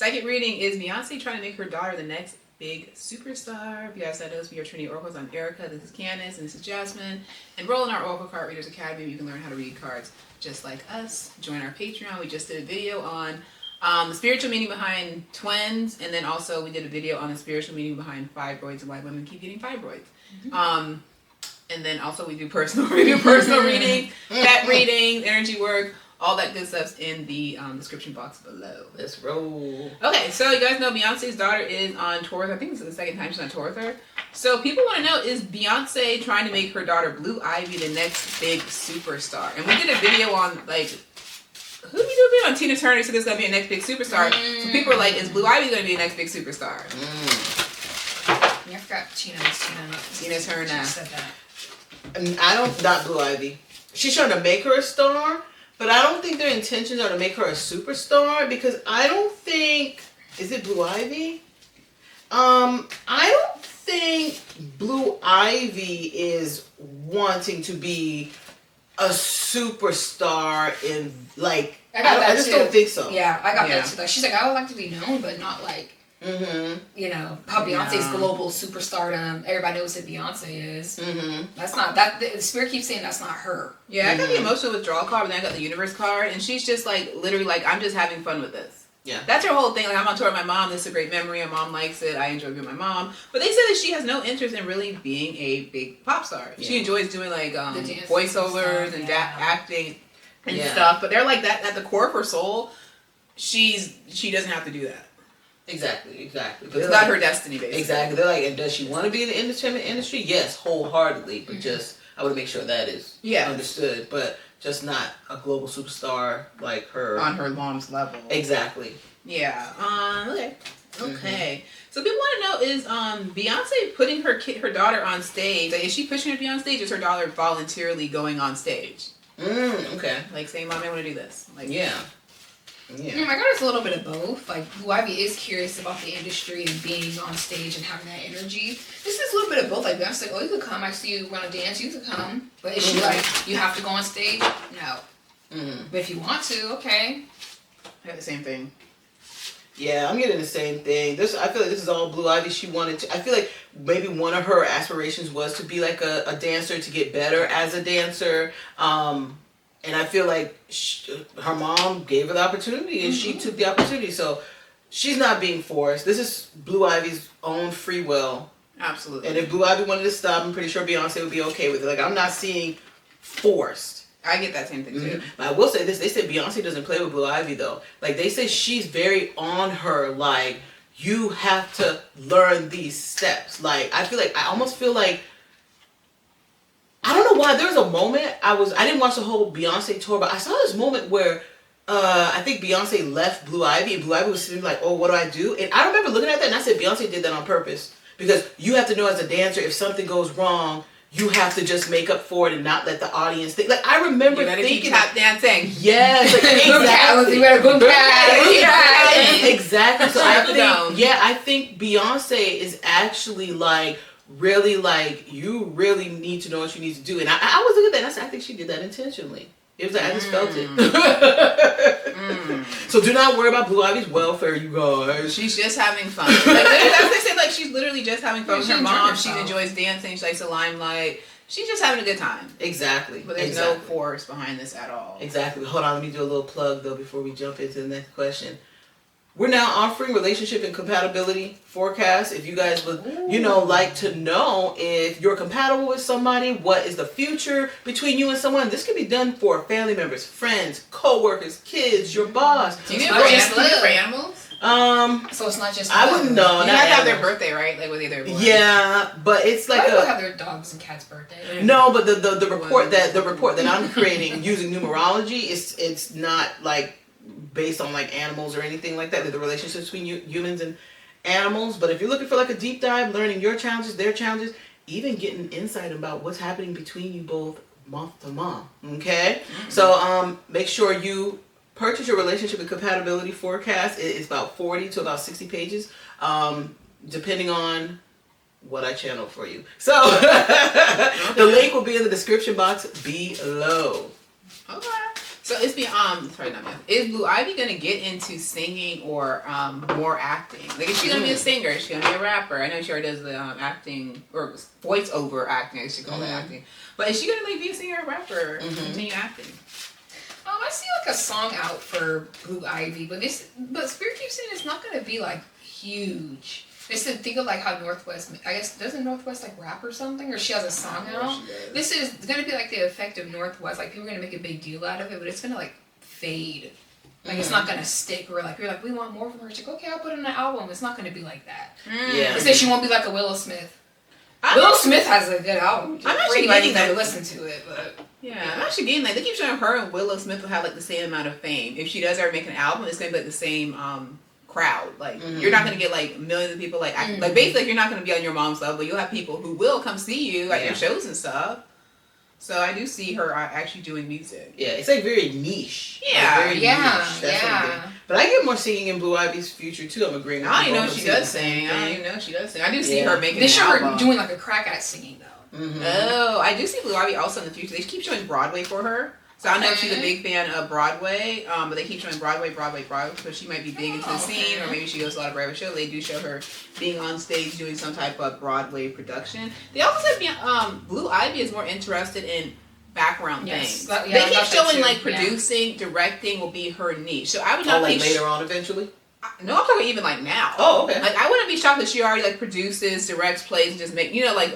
Second reading is Beyonce trying to make her daughter the next big superstar. If you guys said those, we are Trinity Oracles. I'm Erica, this is Candace, and this is Jasmine. Enroll in our Oracle Card Readers Academy where you can learn how to read cards just like us. Join our Patreon. We just did a video on the spiritual meaning behind twins, and then also we did a video on the spiritual meaning behind fibroids and why women keep getting fibroids. And then also we do personal reading, pet reading, energy work, all that good stuff's in the description box below. Let's roll. Okay, so you guys know Beyonce's daughter is on tour. I think this is the second time she's on tour with her. So people want to know, is Beyonce trying to make her daughter Blue Ivy the next big superstar? And we did a video on, like, who did we do a video on? Tina Turner said there's going to be a next big superstar. So people are like, is Blue Ivy going to be the next big superstar? Yeah, I forgot Tina Turner. She said that. Not Blue Ivy. She's trying to make her a star, but I don't think their intentions are to make her a superstar, because I don't think, is it Blue Ivy? I don't think Blue Ivy is wanting to be a superstar in, like, I just don't think so. Yeah, I got that too. Like, she's like, I would like to be known, but not like, you know, how Beyonce's global superstardom. Everybody knows who Beyonce is. That's not that. The spirit keeps saying that's not her. Yeah, I got the emotional withdrawal card, but then I got the universe card, and she's just like literally like, I'm just having fun with this. Yeah, that's her whole thing. Like, I'm on tour with my mom. This is a great memory. My mom likes it. I enjoy being with my mom. But they said that she has no interest in really being a big pop star. Yeah. She enjoys doing like voiceovers and acting and stuff. But they're like that at the core of her soul. She doesn't have to do that. Exactly. It's not her destiny, basically. Exactly. They're like, and does she want to be in the entertainment industry? Yes, wholeheartedly. But just, I want to make sure that is understood. But just not a global superstar like her. On her mom's level. Exactly. Yeah. Okay. So people want to know, is Beyonce putting her daughter on stage? Like, is she pushing her to be on stage? Or is her daughter voluntarily going on stage? Okay. Like saying, Mom, I want to do this. Like, Yeah. Oh my God, it's a little bit of both. Like, Blue Ivy is curious about the industry and being on stage and having that energy. This is a little bit of both. Like, Beyonce's like, oh, you could come. I see you want to dance. You could come. But is she like, you have to go on stage? No. But if you want to, okay. I got the same thing. Yeah, I'm getting the same thing. I feel like this is all Blue Ivy. She wanted to. I feel like maybe one of her aspirations was to be like a dancer, to get better as a dancer. And I feel like her mom gave her the opportunity, and she took the opportunity. So she's not being forced. This is Blue Ivy's own free will. Absolutely. And if Blue Ivy wanted to stop, I'm pretty sure Beyonce would be okay with it. Like, I'm not seeing forced. I get that same thing too. I will say this. They said Beyonce doesn't play with Blue Ivy, though. Like, they say she's very on her, like, you have to learn these steps. Like, I almost feel like, I don't know why, there was a moment, I didn't watch the whole Beyonce tour, but I saw this moment where I think Beyonce left Blue Ivy, and Blue Ivy was sitting like, oh, what do I do? And I remember looking at that, and I said, Beyonce did that on purpose. Because you have to know as a dancer, if something goes wrong, you have to just make up for it and not let the audience think. Like, I remember thinking, keep tap dancing. Yes, like, exactly. You better boom cat. Exactly. So I think Beyonce is actually like, really, like, you really need to know what you need to do. And I was looking at that, and I said, I think she did that intentionally. It was like, I just felt it. So do not worry about Blue Ivy's welfare, you guys. She's just having fun. Like, as they said, like, she's literally just having fun with her mom. She enjoys dancing. She likes the limelight. She's just having a good time. Exactly. But there's no force behind this at all. Exactly. Hold on, let me do a little plug, though, before we jump into the next question. We're now offering relationship and compatibility forecasts. If you guys would, like to know if you're compatible with somebody, what is the future between you and someone. This can be done for family members, friends, co-workers, kids, your boss. Do you do it for animals? So it's not just. I wouldn't know. You have to have their birthday, right? Like, with either one. Yeah, but it's like people have their dogs and cats' birthday. No, but the report that I'm creating using numerology, it's not like based on like animals or anything like that. The relationships between humans and animals. But if you're looking for like a deep dive, learning your challenges, their challenges, even getting insight about what's happening between you both month to month. Okay? So make sure you purchase your relationship and compatibility forecast. It's about 40 to about 60 pages, depending on what I channel for you. So the link will be in the description box below. Okay. So is is Blue Ivy gonna get into singing or more acting? Like, is she gonna be a singer? Is she gonna be a rapper? I know she already does the acting or voice over acting. I should call it acting. But is she gonna like be a singer or rapper? Continue acting? I see like a song out for Blue Ivy, but Spirit keeps saying it's not gonna be like huge. Just to think of like how Northwest, I guess, doesn't Northwest like rap or something? Or she has a song out? This is going to be like the effect of Northwest. Like, people are going to make a big deal out of it, but it's going to like fade. Like, it's not going to stick. You're like, we want more from her. She's like, okay, I'll put it in an album. It's not going to be like that. Yeah. They say she won't be like a Willow Smith. Willow Smith has a good album. I'm actually getting that to listen to it, but... Yeah, I'm actually getting like, they keep showing her and Willow Smith will have like the same amount of fame. If she does ever make an album, it's going to be like the same... crowd. Like, you're not going to get like millions of people like basically you're not going to be on your mom's level, but you'll have people who will come see you at your shows and stuff. So I do see her actually doing music. Yeah, it's like very niche. Yeah, like, very niche. That's but I get more singing in Blue Ivy's future too. I'm agreeing with I don't even know if she does sing. I do see her making They show album. her doing like a crack at singing though. Oh, I do see Blue Ivy also in the future. They keep showing Broadway for her. So I don't know if she's a big fan of Broadway, but they keep showing Broadway, so she might be big into the scene, or maybe she goes to a lot of Broadway shows. They do show her being on stage doing some type of Broadway production. They also said Blue Ivy is more interested in background things. They keep showing like producing, directing will be her niche. So I would not like later on eventually? No, I'm talking even like now. Oh, okay. Like, I wouldn't be shocked if she already like produces, directs, plays, and just make like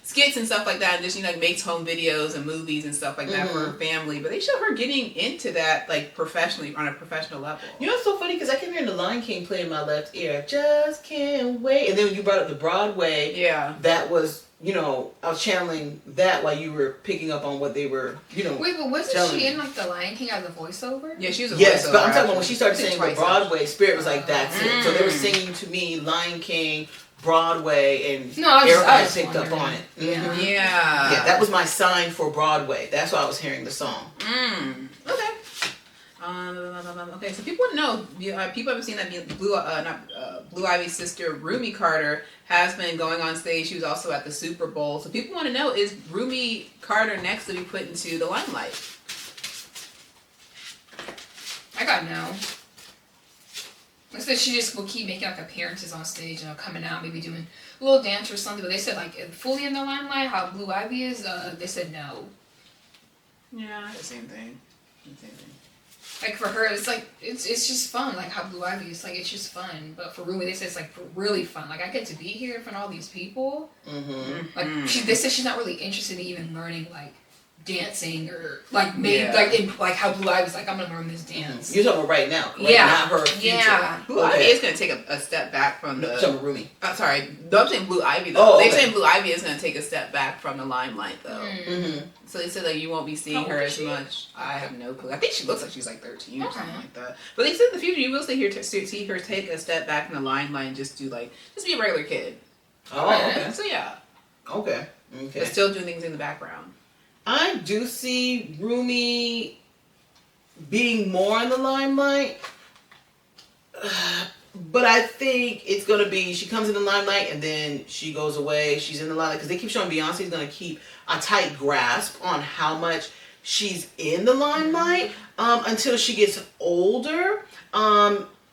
skits and stuff like that, and just like makes home videos and movies and stuff like that for her family. But they show her getting into that like professionally on a professional level. You know, it's so funny because I kept hearing the Lion King play in my left ear. Just can't wait. And then when you brought up the Broadway, that was. I was channeling that while you were picking up on what they were, Wait, but wasn't she in like the Lion King as a voiceover? Yeah, she was a voiceover. Yes, but I'm talking about when she started singing with Broadway, Spirit was like, that's it. So they were singing to me Lion King, Broadway, and Erica picked up on it. Yeah, that was my sign for Broadway. That's why I was hearing the song. Okay. Okay, so people want to know. People haven't seen that Blue Ivy's sister Rumi Carter has been going on stage. She was also at the Super Bowl. So people want to know: is Rumi Carter next to be put into the limelight? I got no. I said she just will keep making like appearances on stage and coming out, maybe doing a little dance or something. But they said like fully in the limelight, how Blue Ivy is. They said no. Yeah, the same thing. Like for her, it's like it's just fun. Like how Blue Ivy is like it's just fun. But for Rumi, they say it's like really fun. Like I get to be here in front of all these people. Like they said she's not really interested in even learning like dancing or like maybe like how Blue Ivy's like I'm gonna learn this dance. You're talking about right now, right? Not her future. Yeah. Blue Ivy is gonna take a step back from the. Talking about Rumi. Sorry, I'm saying Blue Ivy though. They're saying Blue Ivy is gonna take a step back from the limelight though. So they said like you won't be seeing her as much. I have no clue. I think she looks like she's like 13 or something like that. But they said in the future you will see her take a step back from the limelight and just be a regular kid. Oh, okay. So yeah. Okay. But still doing things in the background. I do see Rumi being more in the limelight, but I think it's going to be, she comes in the limelight and then she goes away. She's in the limelight because they keep showing Beyonce's going to keep a tight grasp on how much she's in the limelight until she gets older.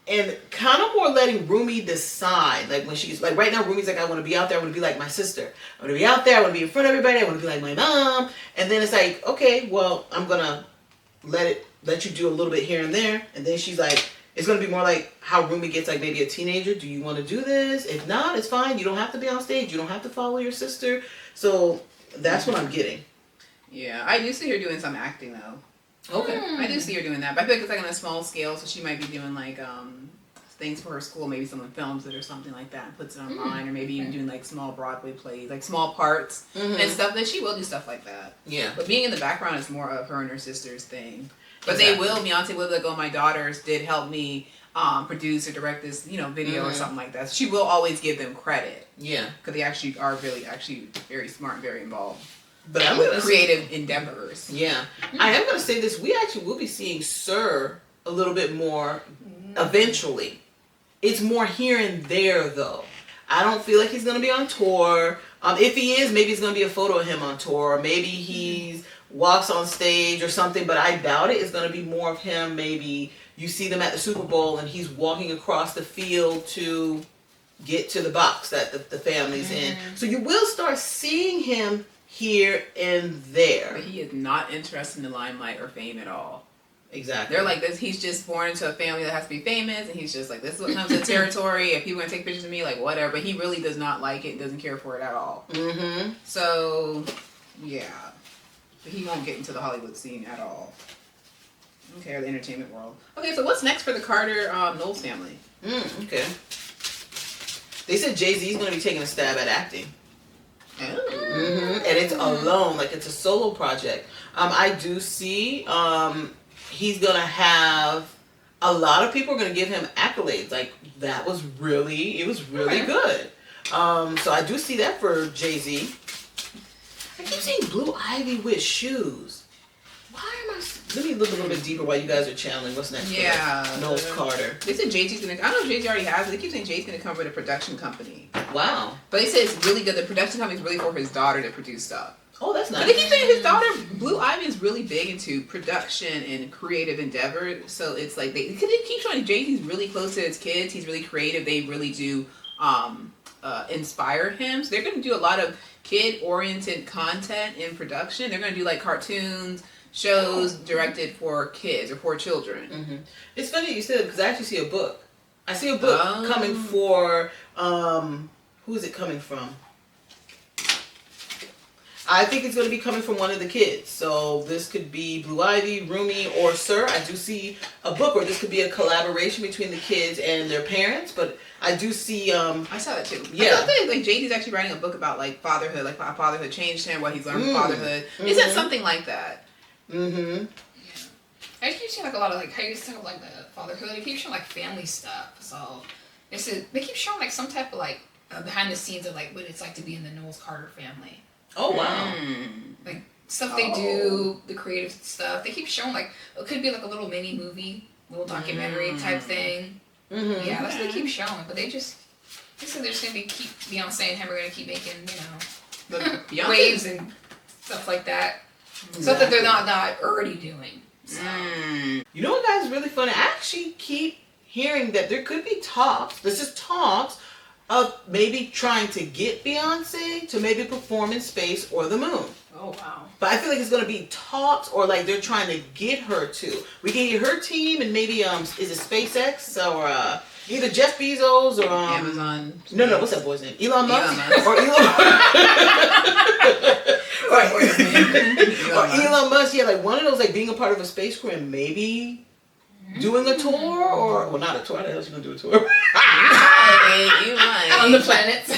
And kind of more letting Rumi decide. Like when she's like right now, Rumi's like, I want to be out there. I want to be like my sister. I want to be out there. I want to be in front of everybody. I want to be like my mom. And then it's like, okay, well, I'm gonna let you do a little bit here and there. And then she's like, it's gonna be more like how Rumi gets like maybe a teenager. Do you want to do this? If not, it's fine. You don't have to be on stage. You don't have to follow your sister. So that's what I'm getting. Yeah, I do see her doing some acting though. Okay. I do see her doing that, but I feel like it's like on a small scale, so she might be doing like things for her school. Maybe someone films it or something like that and puts it online, or maybe even doing like small Broadway plays, like small parts and stuff. That she will do stuff like that. Yeah. But being in the background is more of her and her sister's thing. But Beyonce will like, oh, my daughters did help me produce or direct this, video or something like that. So she will always give them credit. Yeah. Because they actually are really very smart and very involved. But I'm with creative endeavors. Yeah. I am going to say this. We actually will be seeing Sir a little bit more eventually. It's more here and there, though. I don't feel like he's going to be on tour. If he is, maybe it's going to be a photo of him on tour. Or maybe he's walks on stage or something, but I doubt it. It's going to be more of him. Maybe you see them at the Super Bowl and he's walking across the field to get to the box that the family's in. So you will start seeing him here and there. But he is not interested in the limelight or fame at all. Exactly. They're like this. He's just born into a family that has to be famous, and he's just like, this is what comes with territory. If people are gonna take pictures of me, like whatever. But he really does not like it. Doesn't care for it at all. Mm-hmm. So, yeah, but he won't get into the Hollywood scene at all. Okay, or the entertainment world. Okay, so what's next for the Carter Knowles family? Okay. They said Jay-Z's gonna be taking a stab at acting. Oh. And it's alone, like it's a solo project. I do see he's gonna have a lot of people are gonna give him accolades. Like it was really good. So I do see that for Jay-Z. I keep seeing Blue Ivy with shoes. Why am I? Let me look a little bit deeper while you guys are channeling what's next. Yeah, for Knowles Carter. They said Jay-Z's gonna. I don't know if Jay-Z already has it. They keep saying Jay's gonna come with a production company. Wow. But they say it's really good. The production company is really for his daughter to produce stuff. Oh, that's nice. But they keep saying his daughter, Blue Ivy, is really big into production and creative endeavor. So it's like they keep showing Jay-Z's really close to his kids. He's really creative. They really do inspire him. So they're going to do a lot of kid-oriented content in production. They're going to do like cartoons, shows directed for kids or for children. Mm-hmm. It's funny you said, because I actually see a book. I see a book coming for, who is it coming from? I think it's going to be coming from one of the kids. So this could be Blue Ivy, Rumi, or Sir. I do see a book, or this could be a collaboration between the kids and their parents. But I do see... I saw that too. Yeah. I thought that like Jay-Z's actually writing a book about like fatherhood, like how fatherhood changed him, what he's learned from fatherhood. Is it something like that? Mm-hmm. Yeah. I keep seeing like a lot of like how you talk like the fatherhood. They keep showing like family stuff. So they keep showing like some type of like behind the scenes of like what it's like to be in the Knowles Carter family. Oh wow! Like stuff they do, the creative stuff. They keep showing like it could be like a little mini movie, little documentary type thing. Mm-hmm. Yeah, that's what they keep showing. But they said they're just gonna keep Beyonce and him are gonna keep making waves and stuff like that. Exactly. Stuff that they're not already doing. So. You know what, guys, is really funny? I actually keep hearing that there could be talks. This is talks of maybe trying to get Beyonce to maybe perform in space or the moon. Oh, wow. But I feel like it's going to be talks, or like they're trying to get her to. We can get her team and maybe, is it SpaceX or either Jeff Bezos or... Amazon. No, what's that boy's name? Elon Musk? Or Elon Musk, yeah, like one of those, like being a part of a space crew and maybe... doing a tour, or well, not a tour. How the hell is she gonna do a tour? You might on the planets.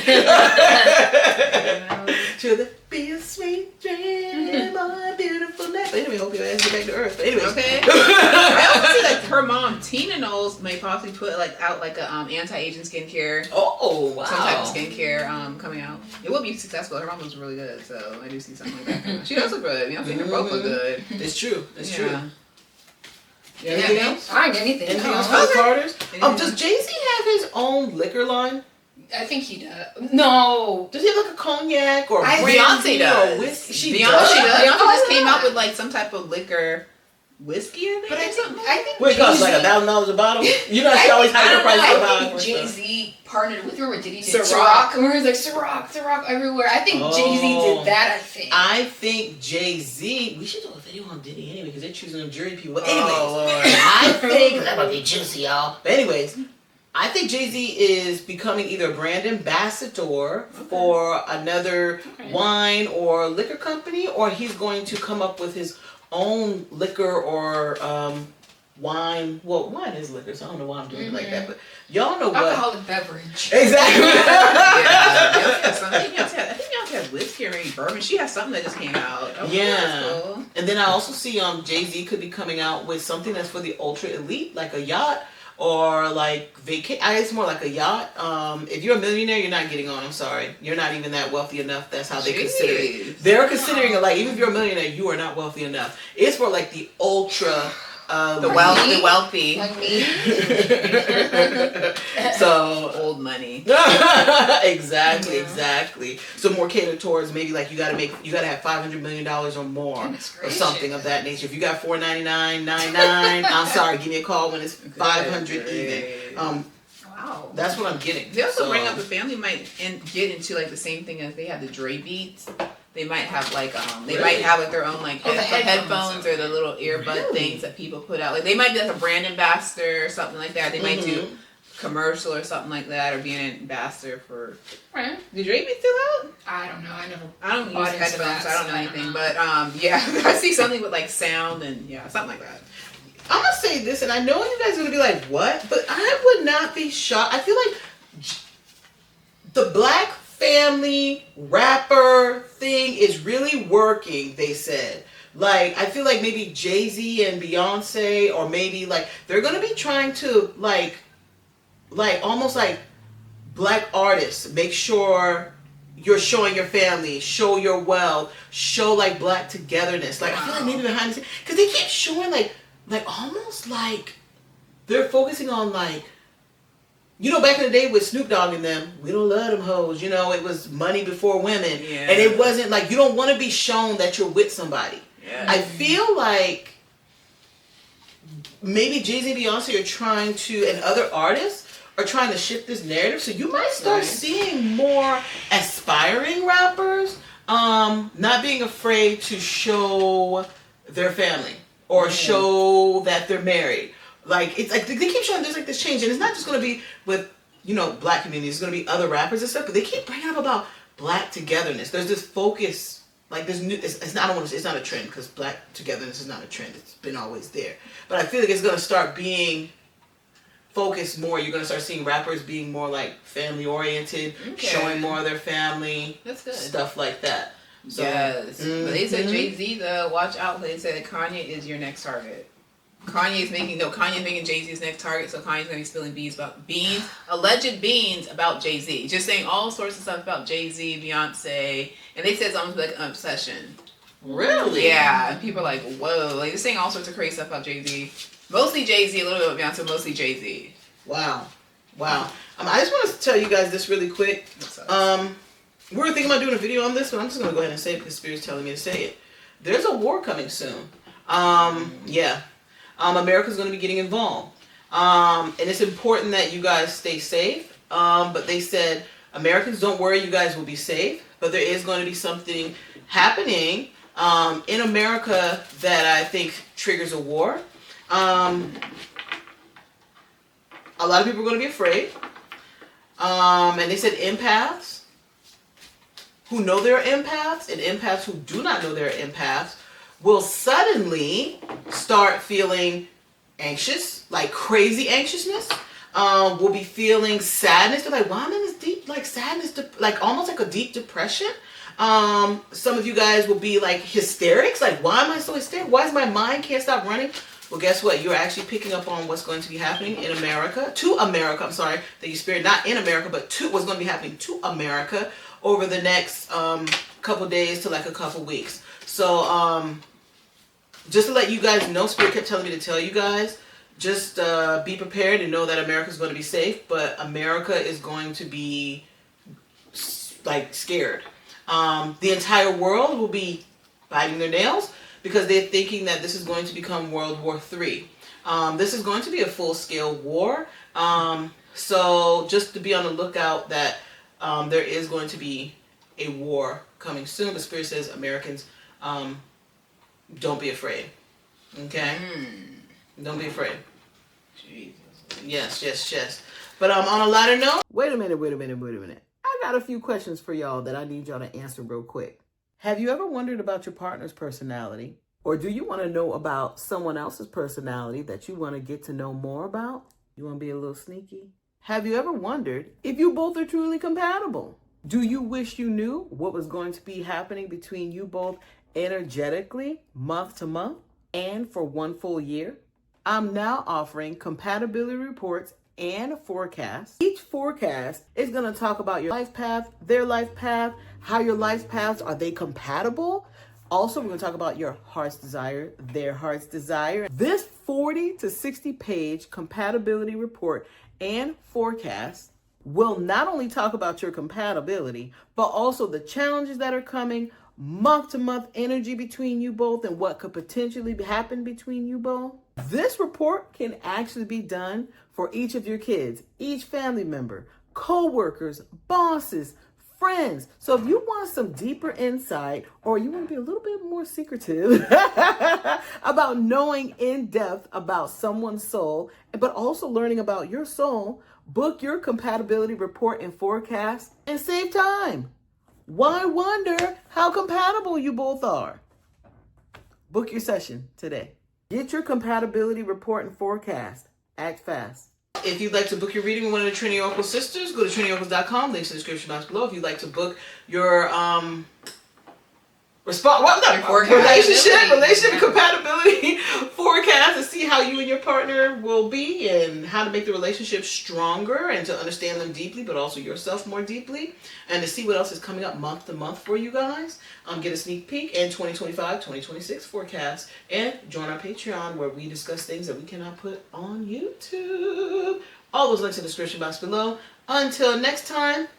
Should there be a sweet dream on a beautiful night? But anyway, hope your ass get back to Earth. But anyway, okay. I also see like her mom, Tina Knowles, may possibly put like out like a anti-aging skincare. Oh wow! Some type of skincare coming out. It will be successful. Her mom was really good, so I do see something like that. Coming out. She does look good. You know, I think they both look good. It's true. It's true. Anything else? I ain't anything. Anything else for the Carters? Does Jay-Z have his own liquor line? I think he does. No. Does he have like a cognac or Beyonce does? Or whiskey? Beyonce just came out with like some type of liquor whiskey, I think. But I think wait, it costs like $1,000 a bottle. You know, she always has the price of a bottle. I think Jay-Z partnered with her. Or did he do Ciroc? Where he's like Ciroc everywhere. I think Jay-Z did that. I think Jay-Z. We should do a video on Diddy anyway because they're choosing them jury people. But anyways, I think that would be juicy, y'all. But anyways, I think Jay-Z is becoming either a brand ambassador for another wine or liquor company, or he's going to come up with his own liquor or wine. Well, wine is liquor, so I don't know why I'm doing it like that. But y'all know what? Alcoholic beverage. Exactly. I think Beyonce has whiskey or maybe bourbon. She has something that just came out. Oh, yeah. Cool. And then I also see Jay-Z could be coming out with something that's for the ultra elite, like a yacht. Or like it's more like a yacht. If you're a millionaire, you're not getting on. I'm sorry, you're not even that wealthy enough. That's how they consider it. They're considering it like even if you're a millionaire, you are not wealthy enough. It's for like the ultra The wealthy. Like me. So Old money. exactly. So more catered towards maybe like you gotta have $500 million or more or something of that nature. If you got $499.99, I'm sorry, give me a call when it's 500 even. Wow. That's what I'm getting. They also bring up the family might get into like the same thing as they have the Dre beats. They might have like they might have like their own like headphones or the little earbud things that people put out. Like they might be like a brand ambassador or something like that. They might do commercial or something like that, or be an ambassador for. Right. The Dre beats still out? I don't know. I don't use headphones, so I don't know anything. But yeah, I see something with like sound and something like that. I'm gonna say this, and I know you guys are gonna be like, "What?" But I would not be shocked. I feel like the Black family rapper thing is really working. They said, like, I feel like maybe Jay-Z and Beyonce, or maybe like they're gonna be trying to like almost like Black artists make sure you're showing your family, show your wealth, show like Black togetherness. Like I feel like maybe behind the scenes, because they keep showing like almost like they're focusing on like, you know, back in the day with Snoop Dogg and them, we don't love them hoes. You know, it was money before women. Yeah. And it wasn't like, you don't want to be shown that you're with somebody. Yeah. I feel like maybe Jay-Z and Beyonce are trying to, and other artists are trying to shift this narrative. So you might start seeing more aspiring rappers not being afraid to show their family or show that they're married. Like, it's like they keep showing there's like this change, and it's not just going to be with, you know, Black communities. It's going to be other rappers and stuff, but they keep bringing up about Black togetherness. There's this focus, like there's new. It's not. I don't want to say it's not a trend, because Black togetherness is not a trend. It's been always there, but I feel like it's going to start being focused more. You're going to start seeing rappers being more like family oriented, showing more of their family. That's good. Stuff like that. So, yes, but they said Jay-Z though. Watch out! They said Kanye is your next target. Kanye's making Jay-Z's next target, so Kanye's gonna be spilling alleged beans about Jay-Z. Just saying all sorts of stuff about Jay-Z, Beyonce, and they said it's almost like an obsession. Really? Yeah, and people are like, whoa, like they're saying all sorts of crazy stuff about Jay-Z. Mostly Jay-Z, a little bit of Beyonce, mostly Jay-Z. Wow. I just want to tell you guys this really quick. We were thinking about doing a video on this, but I'm just gonna go ahead and say it because Spirit's telling me to say it. There's a war coming soon. America's going to be getting involved. And it's important that you guys stay safe. But they said, Americans, don't worry, you guys will be safe. But there is going to be something happening in America that I think triggers a war. A lot of people are going to be afraid. And they said empaths who know they're empaths and empaths who do not know they're empaths will suddenly start feeling anxious, like crazy anxiousness. Will be feeling sadness. They're like, why am I in this deep, like sadness, like almost like a deep depression. Some of you guys will be like hysterics, like why am I so hysteric? Why is my mind can't stop running? Well, guess what? You're actually picking up on what's going to be happening in America, to America. I'm sorry, that you spirit, not in America, but to what's going to be happening to America over the next couple days to like a couple weeks. So, just to let you guys know, Spirit kept telling me to tell you guys, just be prepared and know that America's going to be safe, but America is going to be like scared. The entire world will be biting their nails because they're thinking that this is going to become World War III. This is going to be a full-scale war. So just to be on the lookout that there is going to be a war coming soon. But Spirit says, Americans, don't be afraid. Okay? Don't be afraid. Jesus. Yes. But on a lighter note, wait a minute. I got a few questions for y'all that I need y'all to answer real quick. Have you ever wondered about your partner's personality? Or do you want to know about someone else's personality that you want to get to know more about? You want to be a little sneaky? Have you ever wondered if you both are truly compatible? Do you wish you knew what was going to be happening between you both energetically, month to month, and for one full year? I'm now offering compatibility reports and forecasts. Each forecast is going to talk about your life path, their life path, how your life paths, are they compatible? Also, we're going to talk about your heart's desire, their heart's desire. This 40 to 60 page compatibility report and forecast will not only talk about your compatibility, but also the challenges that are coming, month to month energy between you both, and what could potentially happen between you both. This report can actually be done for each of your kids, each family member, co-workers, bosses, friends. So if you want some deeper insight, or you want to be a little bit more secretive about knowing in depth about someone's soul, but also learning about your soul, book your compatibility report and forecast and save time. Why wonder how compatible you both are? Book your session today. Get your compatibility report and forecast. Act fast. If you'd like to book your reading with one of the Trinity Oracle sisters, go to trinityoracles.com. Links in the description box below. If you'd like to book your relationship and compatibility forecast to see how you and your partner will be and how to make the relationship stronger and to understand them deeply, but also yourself more deeply, and to see what else is coming up month to month for you guys. Get a sneak peek in 2025-2026 forecast, and join our Patreon where we discuss things that we cannot put on YouTube. All those links in the description box below. Until next time.